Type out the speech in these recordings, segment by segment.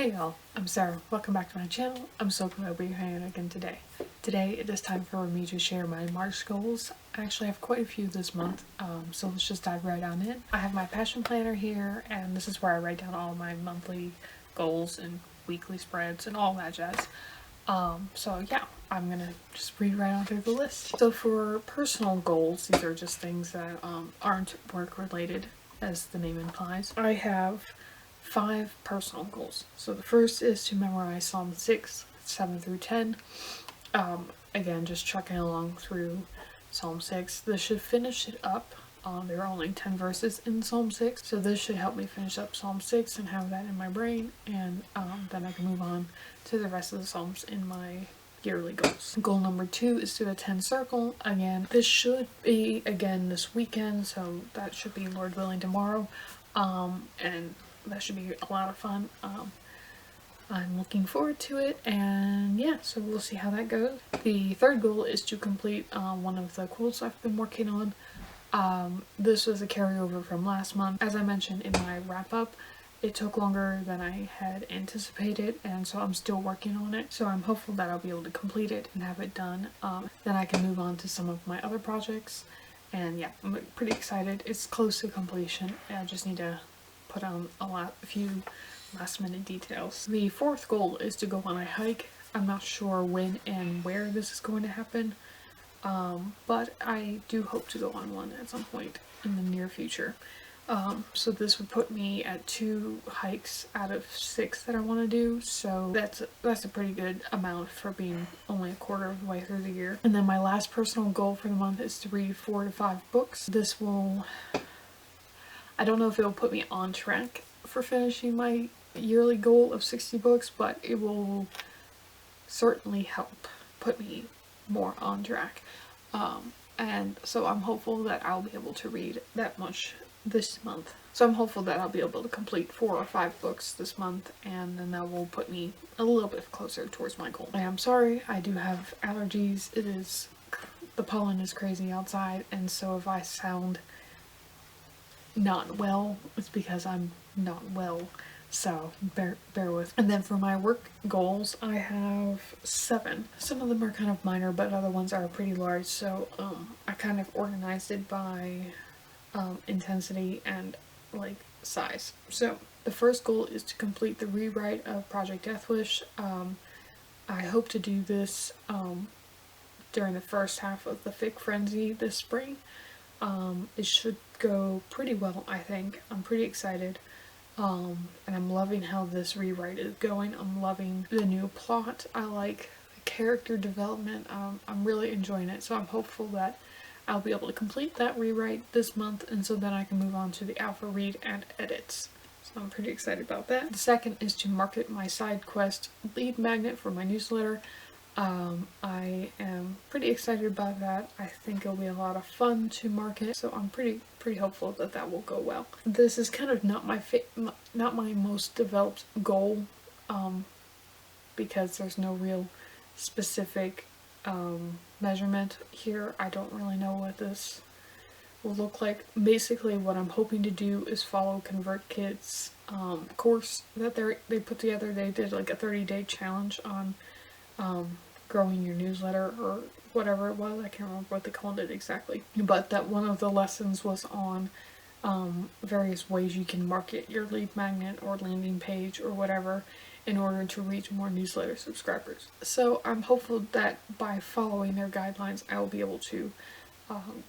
Hey y'all, I'm Sarah. Welcome back to my channel. I'm so glad we're hanging again today. Today it is time for me to share my March goals. I actually have quite a few this month, so let's just dive right on in. I have my passion planner here, and this is where I write down all my monthly goals and weekly spreads and all that jazz. So yeah, I'm gonna just read right on through the list. So for personal goals, these are just things that aren't work related, as the name implies. I have 5 personal goals. So the first is to memorize Psalm 6, 7 through 10. Again, just trucking along through Psalm 6. This should finish it up. There are only 10 verses in Psalm 6, so this should help me finish up Psalm 6 and have that in my brain, and then I can move on to the rest of the Psalms in my yearly goals. Goal number 2 is to attend Circle. Again, this should be again this weekend, so that should be, Lord willing, tomorrow, and that should be a lot of fun. I'm looking forward to it, and yeah, so we'll see how that goes. The third goal is to complete one of the quotes I've been working on. This was a carryover from last month. As I mentioned in my wrap-up, it took longer than I had anticipated, and so I'm still working on it. So I'm hopeful that I'll be able to complete it and have it done. Then I can move on to some of my other projects, and yeah, I'm pretty excited. It's close to completion, and I just need to put on a few last minute details. The fourth goal is to go on a hike. I'm not sure when and where this is going to happen, but I do hope to go on one at some point in the near future. So this would put me at 2 hikes out of 6 that I want to do, so that's a pretty good amount for being only a quarter of the way through the year. And then my last personal goal for the month is to read 4 to 5 books. This will, I don't know if it'll put me on track for finishing my yearly goal of 60 books, but it will certainly help put me more on track. And so I'm hopeful that I'll be able to read that much this month. So I'm hopeful that I'll be able to complete 4 or 5 books this month, and then that will put me a little bit closer towards my goal. I am sorry, I do have allergies. The pollen is crazy outside, and so if I sound not well, it's because I'm not well, so bear with. And then for my work goals, I have 7. Some of them are kind of minor, but other ones are pretty large, so I kind of organized it by intensity and like size. So the first goal is to complete the rewrite of Project Deathwish. I hope to do this during the first half of the Fic Frenzy this spring. It should go pretty well, I think. I'm pretty excited, and I'm loving how this rewrite is going. I'm loving the new plot. I like the character development. I'm really enjoying it, so I'm hopeful that I'll be able to complete that rewrite this month, and so then I can move on to the alpha read and edits. So I'm pretty excited about that. The second is to market my side quest lead magnet for my newsletter. I am pretty excited about that. I think it'll be a lot of fun to market, so I'm pretty hopeful that that will go well. This is kind of not my most developed goal, because there's no real specific measurement here. I don't really know what this will look like. Basically, what I'm hoping to do is follow ConvertKit's course that they put together. They did like a 30-day challenge on growing your newsletter, or whatever it was. I can't remember what they called it exactly, but that one of the lessons was on various ways you can market your lead magnet or landing page or whatever in order to reach more newsletter subscribers. So I'm hopeful that by following their guidelines, I will be able to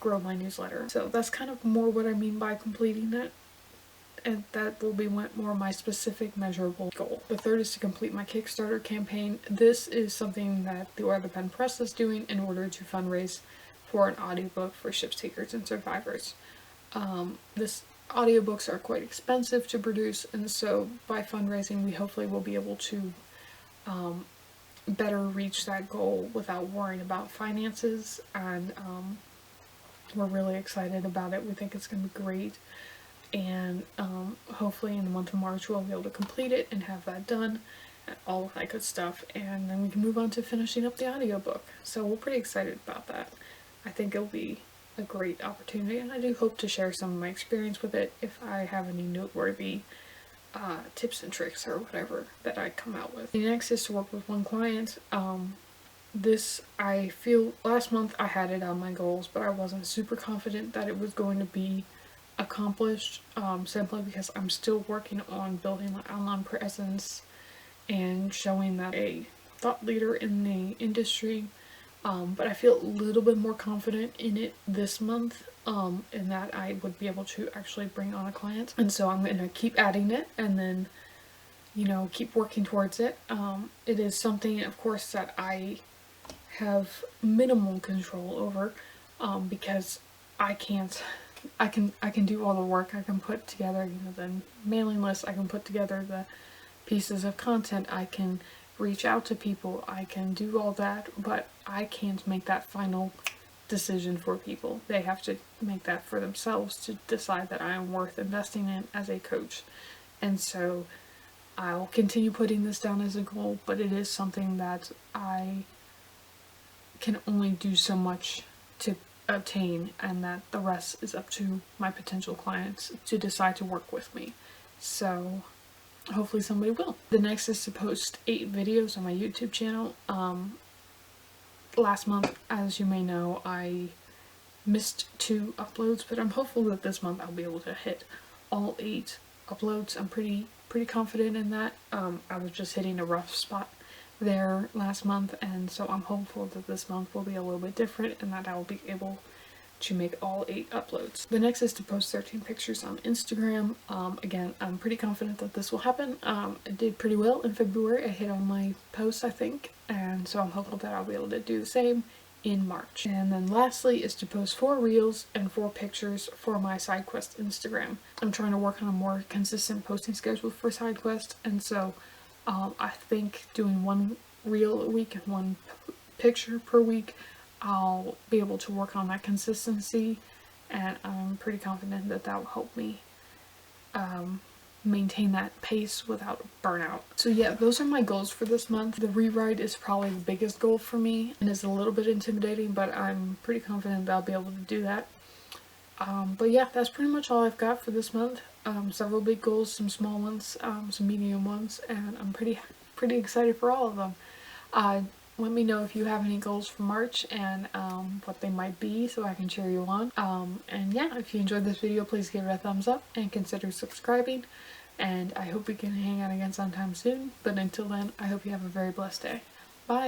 grow my newsletter. So that's kind of more what I mean by completing that, and that will be more my specific measurable goal. The third is to complete my Kickstarter campaign. This is something that the Or the Pen Press is doing in order to fundraise for an audiobook for ship takers and survivors. This audiobooks are quite expensive to produce, and so by fundraising we hopefully will be able to better reach that goal without worrying about finances, and we're really excited about it. We think it's going to be great, and hopefully in the month of March we'll be able to complete it and have that done and all of that good stuff, and then we can move on to finishing up the audiobook. So we're pretty excited about that. I think it'll be a great opportunity, and I do hope to share some of my experience with it if I have any noteworthy tips and tricks or whatever that I come out with. The next is to work with one client. This, I feel, last month I had it on my goals, but I wasn't super confident that it was going to be accomplished, simply because I'm still working on building my online presence and showing that a thought leader in the industry. But I feel a little bit more confident in it this month, in that I would be able to actually bring on a client. And so I'm going to keep adding it and then, you know, keep working towards it. It is something, of course, that I have minimal control over, because I can do all the work. I can put together, you know, the mailing list, I can put together the pieces of content, I can reach out to people, I can do all that, but I can't make that final decision for people. They have to make that for themselves to decide that I am worth investing in as a coach. And so I'll continue putting this down as a goal, but it is something that I can only do so much to obtain, and that the rest is up to my potential clients to decide to work with me. So hopefully somebody will. The next is to post 8 videos on my YouTube channel. Last month, as you may know, I missed 2 uploads, but I'm hopeful that this month I'll be able to hit all 8 uploads. I'm pretty confident in that. I was just hitting a rough spot there last month, and so I'm hopeful that this month will be a little bit different and that I will be able to make all 8 uploads. The next is to post 13 pictures on Instagram. Again, I'm pretty confident that this will happen. I did pretty well in February. I hit all my posts, I think, and so I'm hopeful that I'll be able to do the same in March. And then lastly is to post 4 reels and 4 pictures for my SideQuest Instagram. I'm trying to work on a more consistent posting schedule for SideQuest, and so I think doing 1 reel a week and 1 picture per week, I'll be able to work on that consistency, and I'm pretty confident that that will help me maintain that pace without burnout. So yeah, those are my goals for this month. The rewrite is probably the biggest goal for me and is a little bit intimidating, but I'm pretty confident that I'll be able to do that. But yeah, that's pretty much all I've got for this month. Several big goals, some small ones, some medium ones, and I'm pretty excited for all of them. Let me know if you have any goals for March and what they might be so I can cheer you on. And yeah, if you enjoyed this video, please give it a thumbs up and consider subscribing. And I hope we can hang out again sometime soon. But until then, I hope you have a very blessed day.